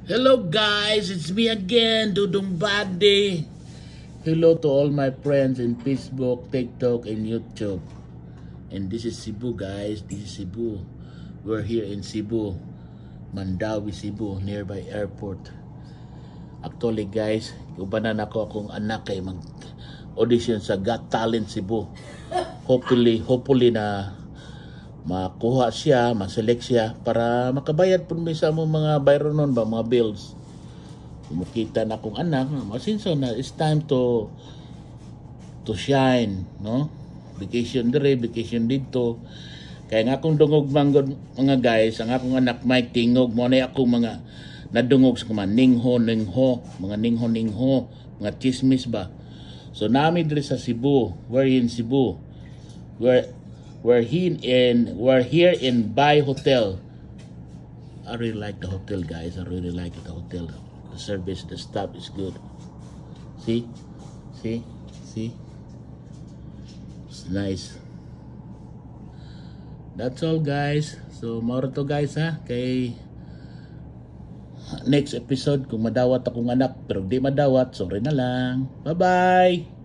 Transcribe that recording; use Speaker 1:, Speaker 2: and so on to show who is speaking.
Speaker 1: Hello guys, it's me again, Dudong Badi. Hello to all my friends in Facebook, TikTok, and YouTube. And this is Cebu guys, this is Cebu. We're here in Cebu, Mandawi, Cebu, nearby airport. Actually guys, ubanan ako akong anak kay mag-audition sa Got Talent Cebu. Hopefully na makuha siya, maselect siya para makabayad po may sa mga bayro nun ba, mga bills. Kumukita na akong anak, masinso na it's time to shine, no? Vacation dire, vacation dito. Kaya nga akong dungog manggod mga guys, ang akong anak Mike tingog mo na akong mga nadungog sa mga ningho, mga chismis ba. So nami dire sa Cebu, we're in Cebu. We're here in Bay Hotel. I really like the hotel, guys. I really like the hotel. The service, the staff is good. See? It's nice. That's all, guys. So, mauro to, guys, ha? Kay next episode, kung madawat akong anak, pero di madawat, sorry na lang. Bye-bye!